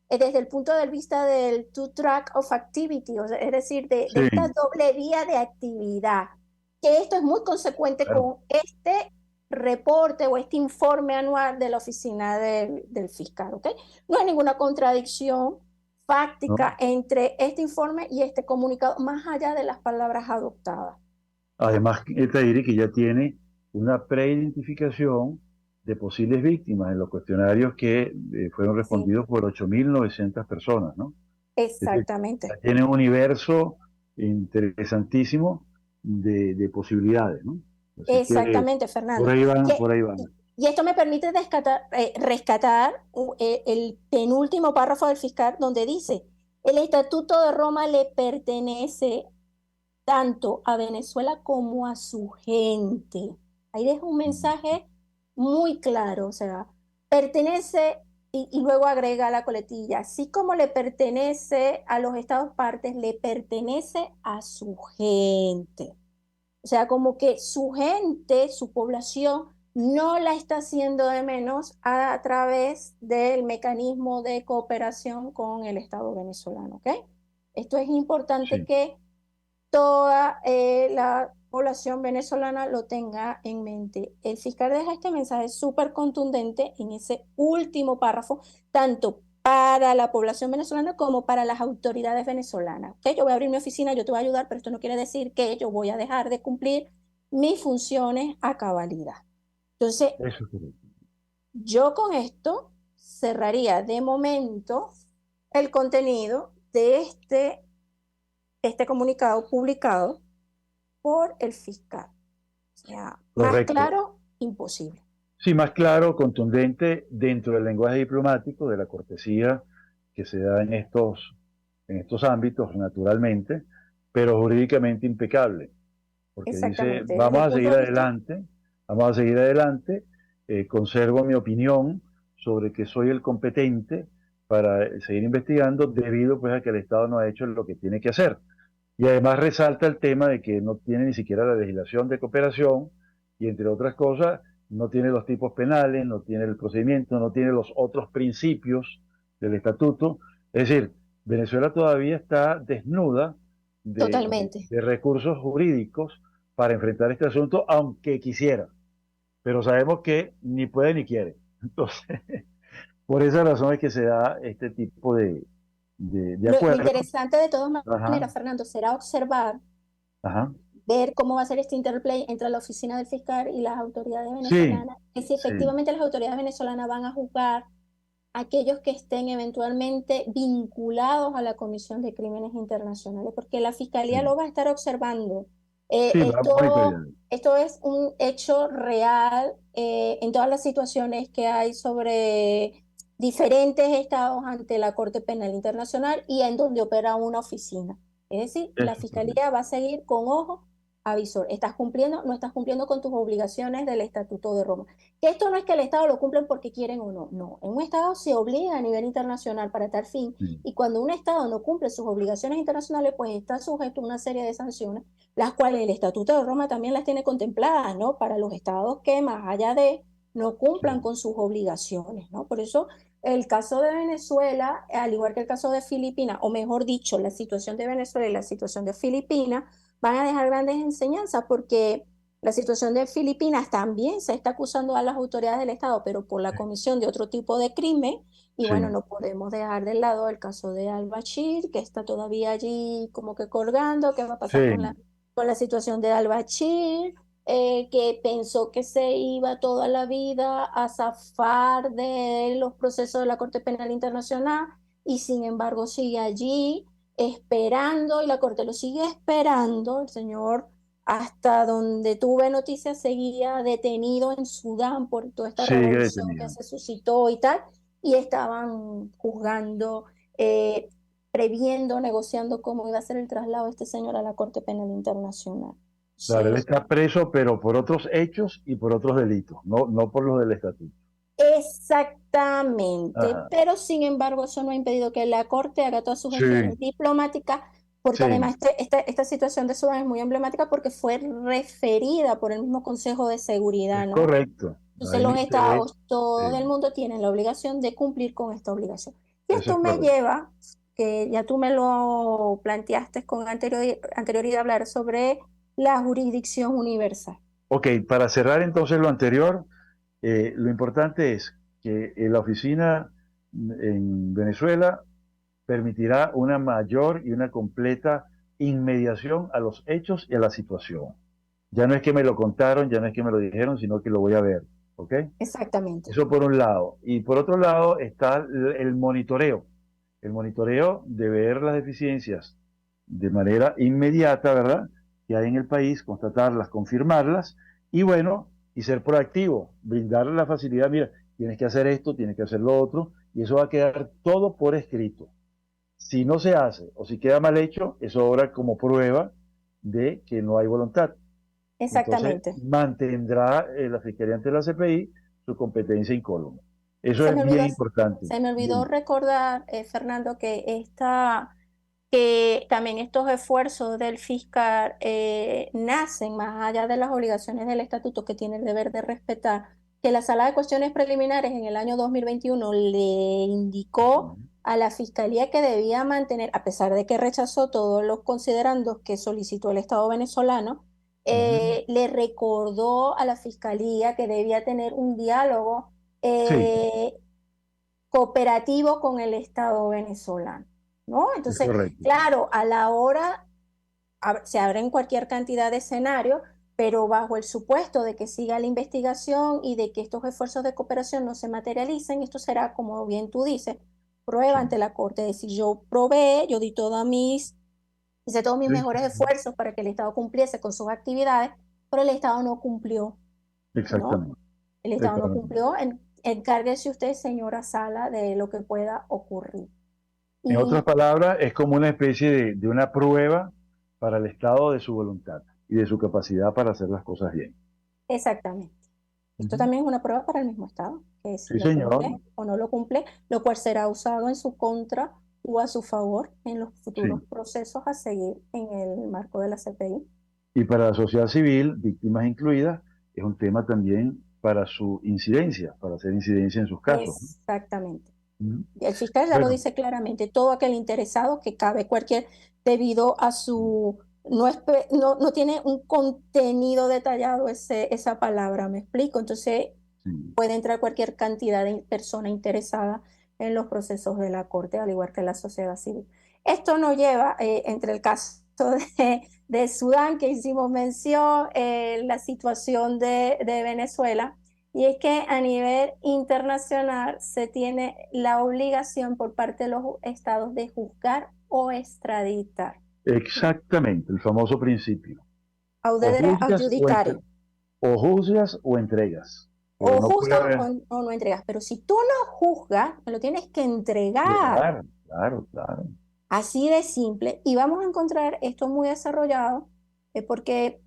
desde el punto de vista del two-track of activity, o sea, es decir, de esta sí, doble vía de actividad, que esto es muy consecuente claro, con este reporte o este informe anual de la oficina del fiscal, ¿ok? No hay ninguna contradicción ¿no? fáctica entre este informe y este comunicado, más allá de las palabras adoptadas. Además, te diré que ya tiene una preidentificación de posibles víctimas en los cuestionarios que fueron Sí, respondidos por 8.900 personas, ¿no? Es decir, ya exactamente. tiene un universo interesantísimo de posibilidades, ¿no? Así que Exactamente, por Fernando. ahí van, por ahí Y, van. y esto me permite rescatar el penúltimo párrafo del fiscal, donde dice, el Estatuto de Roma le pertenece tanto a Venezuela como a su gente. Ahí deja un mensaje muy claro, o sea, pertenece, y luego agrega la coletilla, así como le pertenece a los estados partes, le pertenece a su gente. O sea, como que su gente, su población, no la está haciendo de menos a través del mecanismo de cooperación con el Estado venezolano, ¿ok? Esto es importante Sí, que toda la población venezolana lo tenga en mente. El fiscal deja este mensaje súper contundente en ese último párrafo, tanto para la población venezolana como para las autoridades venezolanas. ¿Okay? Yo voy a abrir mi oficina, yo te voy a ayudar, pero esto no quiere decir que yo voy a dejar de cumplir mis funciones a cabalidad. Entonces, eso es correcto. yo con esto cerraría de momento el contenido de este comunicado publicado por el fiscal. O sea, más Correcto. claro, imposible. Sí, más claro, contundente dentro del lenguaje diplomático, de la cortesía que se da en estos ámbitos, naturalmente, pero jurídicamente impecable, porque dice, Exactamente. Desde el punto de vista, vamos a seguir adelante, conservo mi opinión sobre que soy el competente para seguir investigando debido pues a que el Estado no ha hecho lo que tiene que hacer. Y además resalta el tema de que no tiene ni siquiera la legislación de cooperación y entre otras cosas no tiene los tipos penales, no tiene el procedimiento, no tiene los otros principios del estatuto. Es decir, Venezuela todavía está desnuda totalmente. de recursos jurídicos para enfrentar este asunto, aunque quisiera. Pero sabemos que ni puede ni quiere. Entonces, por esa razón es que se da este tipo de Lo acuerdos. interesante de todas Ajá, maneras, Fernando, será observar, ajá. ver cómo va a ser este interplay entre la oficina del fiscal y las autoridades Sí, venezolanas, que si sí, efectivamente las autoridades venezolanas van a juzgar a aquellos que estén eventualmente vinculados a la Comisión de Crímenes Internacionales, porque la fiscalía sí. lo va a estar observando. Sí, va a monitorear. Esto es un hecho real en todas las situaciones que hay sobre diferentes estados ante la Corte Penal Internacional y en donde opera una oficina. Es decir, la Eso es correcto. fiscalía va a seguir con ojo avisor. ¿Estás cumpliendo? ¿No estás cumpliendo con tus obligaciones del Estatuto de Roma? Que esto no es que el Estado lo cumplen porque quieren o no. No, en un Estado se obliga a nivel internacional para tal fin Sí, y cuando un Estado no cumple sus obligaciones internacionales, pues está sujeto a una serie de sanciones, las cuales el Estatuto de Roma también las tiene contempladas, ¿no? Para los estados que más allá de no cumplan sí, con sus obligaciones, ¿no? Por eso el caso de Venezuela, al igual que el caso de Filipinas, o mejor dicho, la situación de Venezuela y la situación de Filipinas, van a dejar grandes enseñanzas porque la situación de Filipinas también se está acusando a las autoridades del Estado, pero por la comisión de otro tipo de crimen. Y bueno, sí, no podemos dejar de lado el caso de Al-Bashir, que está todavía allí como que colgando, qué va a pasar sí, con la situación de Al-Bashir, que pensó que se iba toda la vida a zafar de los procesos de la Corte Penal Internacional y sin embargo sigue allí esperando y la Corte lo sigue esperando. El señor, hasta donde tuve noticias, seguía detenido en Sudán por toda esta sigue revolución que detenido. se suscitó y tal, y estaban juzgando, previendo, negociando cómo iba a ser el traslado de este señor a la Corte Penal Internacional. Claro, él Sí, está preso, pero por otros hechos y por otros delitos, no por los del estatuto. exactamente, Ajá. pero sin embargo eso no ha impedido que la Corte haga todas sus Sí, gestiones diplomáticas, porque sí, además esta situación de Sudán es muy emblemática porque fue referida por el mismo Consejo de Seguridad, es ¿no? correcto. Entonces Hay un los interés. estados, todo el Sí, mundo tienen la obligación de cumplir con esta obligación. Y eso esto es me correcto. lleva, que ya tú me lo planteaste con anterioridad, a hablar sobre la jurisdicción universal. Ok, para cerrar entonces lo anterior, lo importante es que la oficina en Venezuela permitirá una mayor y una completa inmediación a los hechos y a la situación. Ya no es que me lo contaron, ya no es que me lo dijeron, sino que lo voy a ver. ¿Ok? Exactamente. Eso por un lado. Y por otro lado está el monitoreo. El monitoreo de ver las deficiencias de manera inmediata, ¿verdad? Que hay en el país, constatarlas, confirmarlas y bueno, y ser proactivo, brindarle la facilidad, mira, tienes que hacer esto, tienes que hacer lo otro, y eso va a quedar todo por escrito. Si no se hace o si queda mal hecho, eso obra como prueba de que no hay voluntad. Entonces, Exactamente. mantendrá la Fiscalía ante la CPI su competencia incólume. Eso Se es me olvidó, bien importante. se me olvidó Bien. recordar, Fernando, que también estos esfuerzos del fiscal nacen más allá de las obligaciones del estatuto que tiene el deber de respetar, que la Sala de Cuestiones Preliminares en el año 2021 le indicó a la Fiscalía que debía mantener, a pesar de que rechazó todos los considerandos que solicitó el Estado venezolano, Ujú. le recordó a la Fiscalía que debía tener un diálogo Sí, eh, cooperativo con el Estado venezolano, ¿no? es Entonces, correcto. claro, a la hora se abren cualquier cantidad de escenarios, pero bajo el supuesto de que siga la investigación y de que estos esfuerzos de cooperación no se materialicen, esto será, como bien tú dices, prueba Sí, ante la Corte. Es decir, yo probé, yo di todas mis Hice todos mis Sí, mejores esfuerzos para que el Estado cumpliese con sus actividades, pero el Estado no cumplió, ¿no? exactamente. El Estado no Exactamente. cumplió. Encárguese usted, señora Sala, de lo que pueda ocurrir. En otras Y palabras, es como una especie de una prueba para el Estado de su voluntad y de su capacidad para hacer las cosas bien. exactamente. Esto Ujú. también es una prueba para el mismo Estado, que si Sí, lo señor. cumple o no lo cumple, lo cual será usado en su contra o a su favor en los futuros Sí. procesos a seguir en el marco de la CPI. Y para la sociedad civil, víctimas incluidas, es un tema también para su incidencia, para hacer incidencia en sus casos, ¿no? Exactamente. Ujú. El fiscal ya lo Bueno, dice claramente, todo aquel interesado que cabe cualquier, debido a su, no tiene un contenido detallado esa palabra, ¿me explico? Entonces sí. puede entrar cualquier cantidad de persona interesada en los procesos de la Corte, al igual que la sociedad civil. Esto nos lleva, entre el caso de Sudán, que hicimos mención, la situación de Venezuela, y es que a nivel internacional se tiene la obligación por parte de los estados de juzgar o extraditar. Exactamente, el famoso principio. O Audere juzgas adjudicare. o juzgas o entregas, pero O no puede juzgan haber o no entregas. Pero si tú no juzgas, me lo tienes que entregar. entregar. Claro, claro. Así de simple. Y vamos a encontrar esto muy desarrollado, porque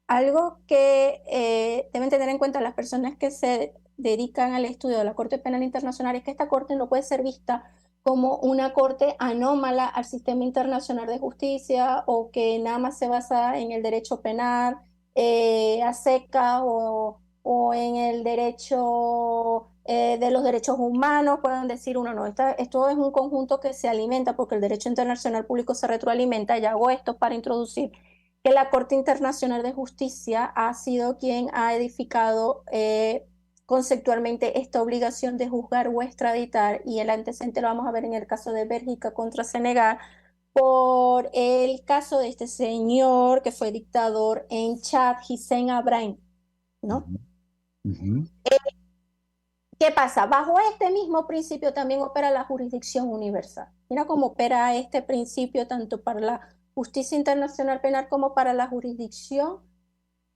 algo que deben tener en cuenta las personas que se dedican al estudio de la Corte Penal Internacional es que esta corte no puede ser vista como una corte anómala al sistema internacional de justicia o que nada más se basa en el derecho penal a seca o en el derecho de los derechos humanos, pueden decir uno, no, esto es un conjunto que se alimenta porque el derecho internacional público se retroalimenta y hago esto para introducir que la Corte Internacional de Justicia ha sido quien ha edificado conceptualmente esta obligación de juzgar o extraditar, y el antecedente lo vamos a ver en el caso de Bélgica contra Senegal, por el caso de este señor que fue dictador en Chad, Hissène Habré, ¿no? Ujú, ujú. ¿Qué pasa? Bajo este mismo principio también opera la jurisdicción universal. Mira cómo opera este principio tanto para la justicia internacional penal como para la jurisdicción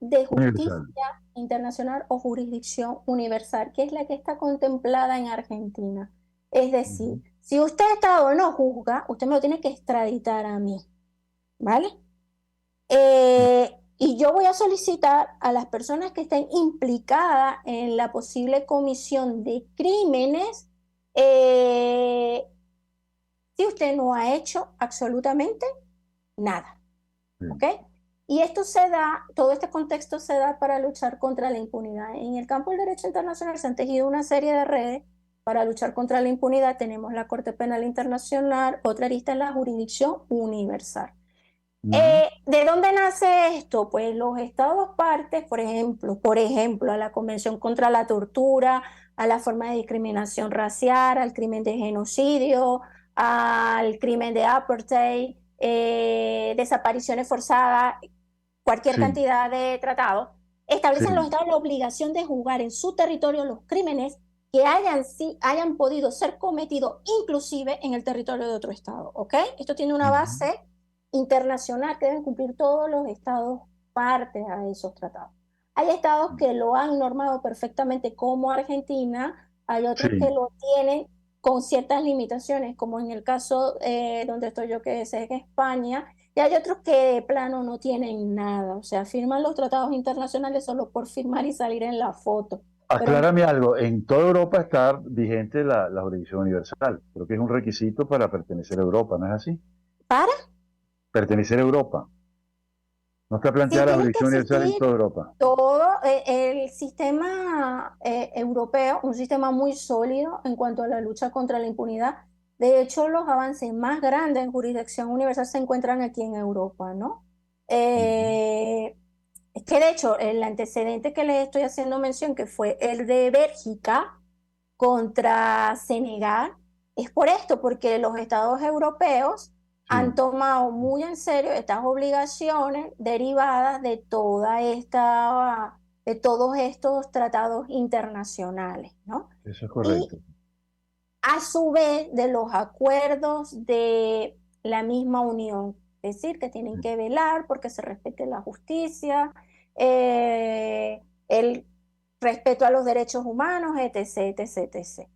de justicia Universal. internacional o jurisdicción universal, que es la que está contemplada en Argentina. Es decir, Ujú. si usted Estado no juzga, usted me lo tiene que extraditar a mí, ¿vale? Y yo voy a solicitar a las personas que estén implicadas en la posible comisión de crímenes, eh, si usted no ha hecho absolutamente nada. Sí. ¿Ok? Y esto se da, todo este contexto se da para luchar contra la impunidad. En el campo del derecho internacional se han tejido una serie de redes para luchar contra la impunidad. Tenemos la Corte Penal Internacional, otra arista es la jurisdicción universal. Ujú. ¿De dónde nace esto? Pues los estados partes, por ejemplo, a la Convención contra la Tortura, a la forma de discriminación racial, al crimen de genocidio, al crimen de apartheid, desapariciones forzadas, cualquier Sí. cantidad de tratados, establecen los Sí. estados la obligación de juzgar en su territorio los crímenes que hayan podido ser cometidos inclusive en el territorio de otro estado, ¿ok? Esto tiene una Ujú. base internacional que deben cumplir todos los estados partes a esos tratados. Hay estados que lo han normado perfectamente como Argentina, hay otros que Sí. lo tienen con ciertas limitaciones, como en el caso donde estoy yo, que es en España, y hay otros que de plano no tienen nada, o sea, firman los tratados internacionales solo por firmar y salir en la foto. Pero Aclárame algo, en toda Europa está vigente la jurisdicción universal. Creo que es un requisito para pertenecer a Europa, ¿no es así? para, Pertenecer a Europa. No está sí planteada la tiene que jurisdicción universal en existir toda Europa. todo el sistema europeo, un sistema muy sólido en cuanto a la lucha contra la impunidad. De hecho, los avances más grandes en jurisdicción universal se encuentran aquí en Europa, ¿no? Ujú. Eh, es que de hecho, el antecedente que les estoy haciendo mención, que fue el de Bélgica contra Senegal, es por esto, porque los estados europeos han Sí. tomado muy en serio estas obligaciones derivadas de todos estos tratados internacionales, ¿no? Eso es Y correcto. a su vez de los acuerdos de la misma Unión decir, que tienen que velar porque se respete la justicia, el respeto a los derechos humanos, etc., etc., etc.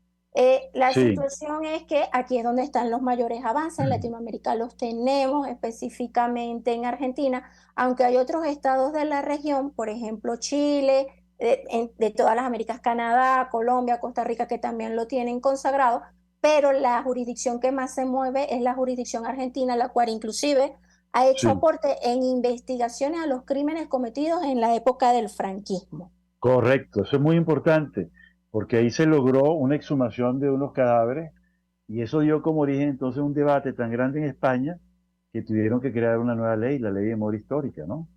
La Sí, situación es que aquí es donde están los mayores avances. En Latinoamérica los tenemos específicamente en Argentina, aunque hay otros estados de la región, por ejemplo Chile, de todas las Américas, Canadá, Colombia, Costa Rica, que también lo tienen consagrado, pero la jurisdicción que más se mueve es la jurisdicción argentina, la cual inclusive ha hecho sí, aporte en investigaciones a los crímenes cometidos en la época del franquismo. correcto. Eso es muy importante, porque ahí se logró una exhumación de unos cadáveres y eso dio como origen entonces un debate tan grande en España que tuvieron que crear una nueva ley, la ley de memoria histórica, ¿no?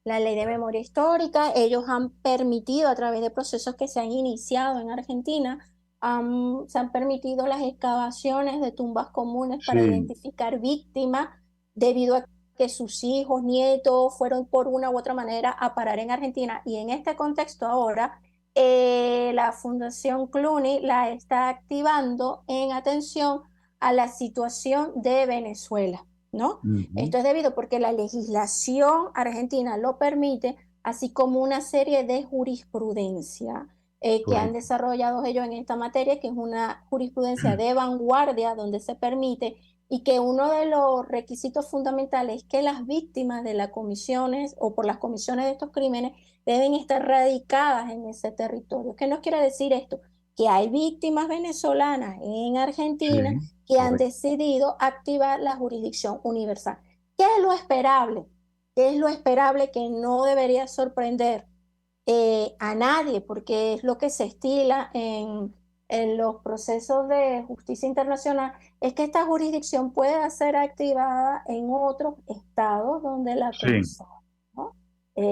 La ley de memoria histórica, ellos han permitido a través de procesos que se han iniciado en Argentina, se han permitido las excavaciones de tumbas comunes para Sí, identificar víctimas debido a que sus hijos, nietos fueron por una u otra manera a parar en Argentina. Y en este contexto ahora, la Fundación Clooney la está activando en atención a la situación de Venezuela, ¿no? ujú, Esto es debido porque la legislación argentina lo permite, así como una serie de jurisprudencia que han correcto. desarrollado ellos en esta materia, que es una jurisprudencia de vanguardia donde se permite y que uno de los requisitos fundamentales es que las víctimas de las comisiones o por las comisiones de estos crímenes deben estar radicadas en ese territorio. ¿Qué nos quiere decir esto? Que hay víctimas venezolanas en Argentina Sí, que han correcto. decidido activar la jurisdicción universal. ¿Qué es lo esperable? ¿Qué es lo esperable que no debería sorprender a nadie? Porque es lo que se estila en los procesos de justicia internacional, es que esta jurisdicción pueda ser activada en otros estados donde la Sí, conceda, ¿no?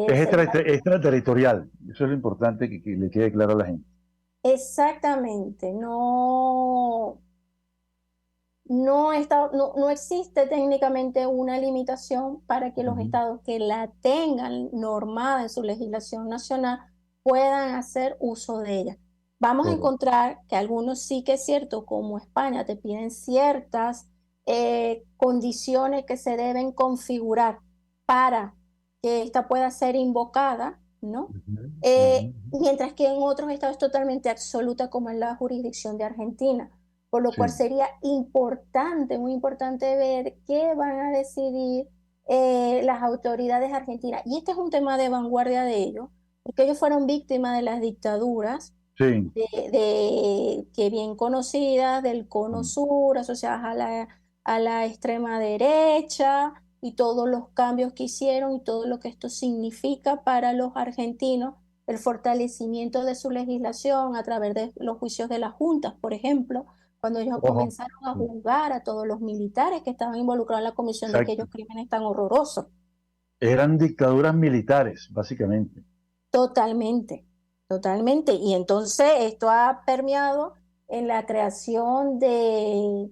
es Sería extraterritorial. Eso es lo importante que le quede claro a la gente. exactamente, no existe técnicamente una limitación para que los Ujú, estados que la tengan normada en su legislación nacional puedan hacer uso de ella. Vamos a correcto. encontrar que algunos sí que es cierto, como España, te piden ciertas condiciones que se deben configurar para que esta pueda ser invocada, ¿no? Ujú, ujú. Mientras que en otros estados es totalmente absoluta, como en la jurisdicción de Argentina, por lo cual Sí, sería importante, muy importante ver qué van a decidir las autoridades argentinas. Y este es un tema de vanguardia de ellos, porque ellos fueron víctimas de las dictaduras sí. que bien conocidas del cono sur, asociadas a la extrema derecha y todos los cambios que hicieron y todo lo que esto significa para los argentinos, el fortalecimiento de su legislación a través de los juicios de las juntas, por ejemplo, cuando ellos Ojo. comenzaron a Sí, juzgar a todos los militares que estaban involucrados en la comisión de exacto. aquellos crímenes tan horrorosos. Eran dictaduras militares, básicamente. Totalmente, totalmente. Y entonces esto ha permeado en la creación de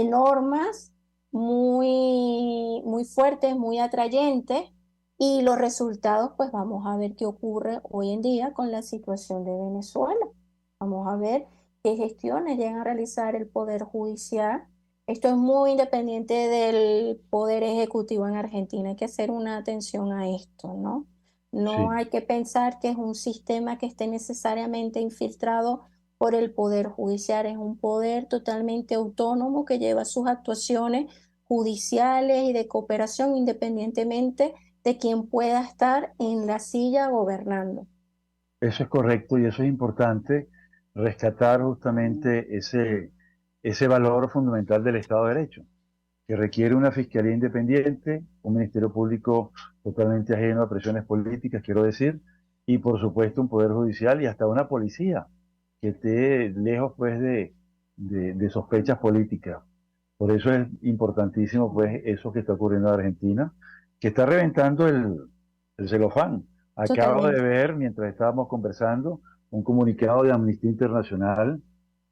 normas muy fuertes, muy atrayentes, y los resultados, pues vamos a ver qué ocurre hoy en día con la situación de Venezuela. Vamos a ver qué gestiones llegan a realizar el Poder Judicial. Esto es muy independiente del Poder Ejecutivo en Argentina. Hay que hacer una atención a esto, ¿no? No Sí. hay que pensar que es un sistema que esté necesariamente infiltrado por el Poder Judicial. Es un poder totalmente autónomo que lleva sus actuaciones judiciales y de cooperación independientemente de quien pueda estar en la silla gobernando. Eso es correcto y eso es importante, rescatar justamente ese valor fundamental del Estado de Derecho, que requiere una fiscalía independiente, un ministerio público totalmente ajeno a presiones políticas, quiero decir, y por supuesto un poder judicial y hasta una policía que esté lejos pues de sospechas políticas. Por eso es importantísimo pues eso que está ocurriendo en Argentina, que está reventando el celofán. Acabo de Totalmente. ver, mientras estábamos conversando, un comunicado de Amnistía Internacional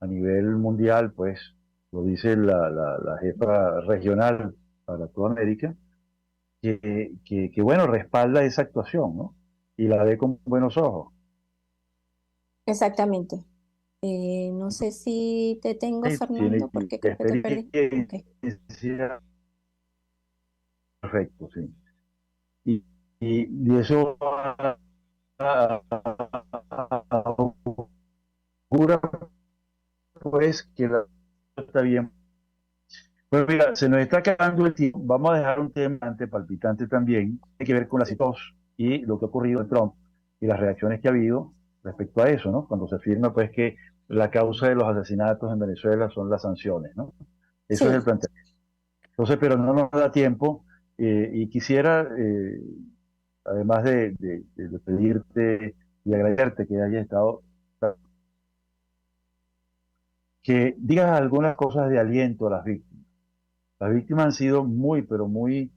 a nivel mundial, pues lo dice la jefa regional para toda América, que, bueno, respalda esa actuación, ¿no? Y la ve con buenos ojos. Exactamente. No sé si te tengo, Tiene Fernando, porque creo que te perdí. Ok. experiencia Perfecto, sí. Y eso augura pues que la está bien. Pues mira, se nos está acabando el tiempo. Vamos a dejar un tema ante palpitante también, tiene que ver con la situación y lo que ha ocurrido en Trump y las reacciones que ha habido respecto a eso, ¿no? Cuando se afirma pues que la causa de los asesinatos en Venezuela son las sanciones, ¿no? Eso es el Sí, planteamiento. Entonces, pero no nos da tiempo y quisiera, además de pedirte y agradecerte que hayas estado, que digas algunas cosas de aliento a las víctimas. Las víctimas han sido muy, pero muy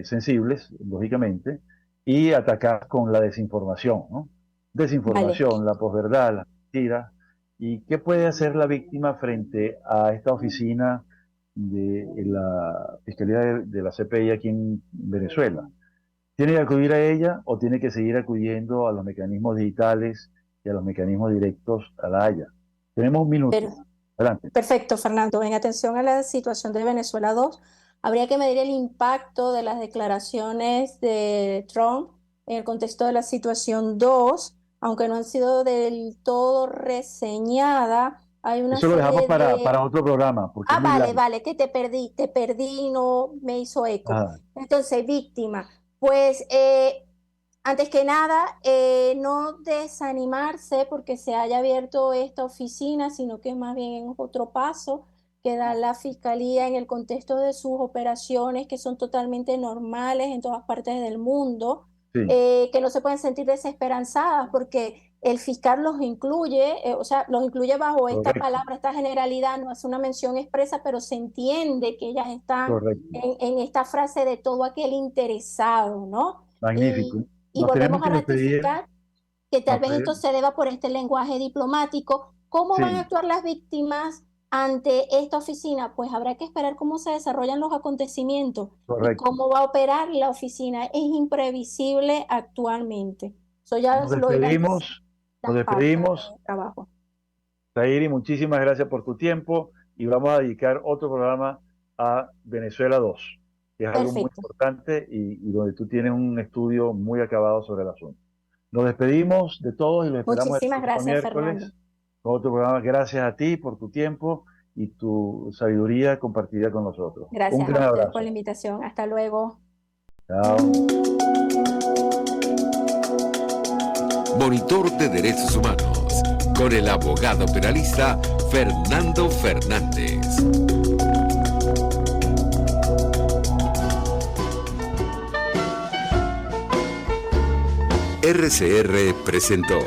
sensibles, lógicamente, y atacadas con la desinformación, ¿no? vale. Desinformación, la posverdad, las mentiras. ¿Y qué puede hacer la víctima frente a esta oficina de la Fiscalía de la CPI aquí en Venezuela? ¿Tiene que acudir a ella o tiene que seguir acudiendo a los mecanismos digitales y a los mecanismos directos a la Haya? Tenemos un minuto. Per- Adelante. Perfecto, Fernando. En atención a la situación de Venezuela 2, habría que medir el impacto de las declaraciones de Trump en el contexto de la situación 2, aunque no han sido del todo reseñadas. Hay una Eso lo dejamos serie de... para otro programa, porque es Ah, muy vale, largo. vale, que te perdí y no me hizo eco. Ajá, Entonces, víctima, pues antes que nada, no desanimarse porque se haya abierto esta oficina, sino que más bien es otro paso que da la Fiscalía en el contexto de sus operaciones, que son totalmente normales en todas partes del mundo, sí, que no se pueden sentir desesperanzadas porque el fiscal los incluye, o sea, los incluye bajo esta correcto, palabra, esta generalidad, no hace una mención expresa, pero se entiende que ellas están correcto. en esta frase de todo aquel interesado, ¿no? Magnífico. Y Nos tenemos volvemos a que despedir. ratificar que tal Nos vez pe- esto se deba por este lenguaje diplomático. ¿Cómo van a sí, actuar las víctimas ante esta oficina? Pues habrá que esperar cómo se desarrollan los acontecimientos y correcto. cómo va a operar la oficina. Es imprevisible actualmente. Eso ya Nos lo irán despedimos, nos las pautas despedimos. de trabajo. Tahiri, muchísimas gracias por tu tiempo y vamos a dedicar otro programa a Venezuela 2, que es algo muy Perfecto. importante y donde tú tienes un estudio muy acabado sobre el asunto. Nos despedimos de todos y los esperamos el Muchísimas próximo gracias, Fernando. miércoles con otro programa. Gracias a ti por tu tiempo y tu sabiduría compartida con nosotros. Un Gracias a gran ustedes por la abrazo. invitación. Hasta luego. Chao. Monitor de Derechos Humanos, con el abogado penalista Fernando Fernández. RCR presentó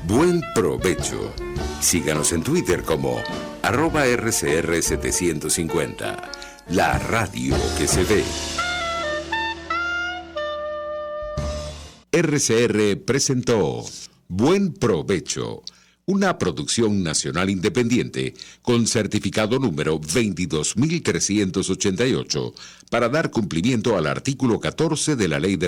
Buen Provecho. Síganos en Twitter como @RCR750, la radio que se ve. RCR presentó Buen Provecho, una producción nacional independiente con certificado número 22388 para dar cumplimiento al artículo 14 de la Ley de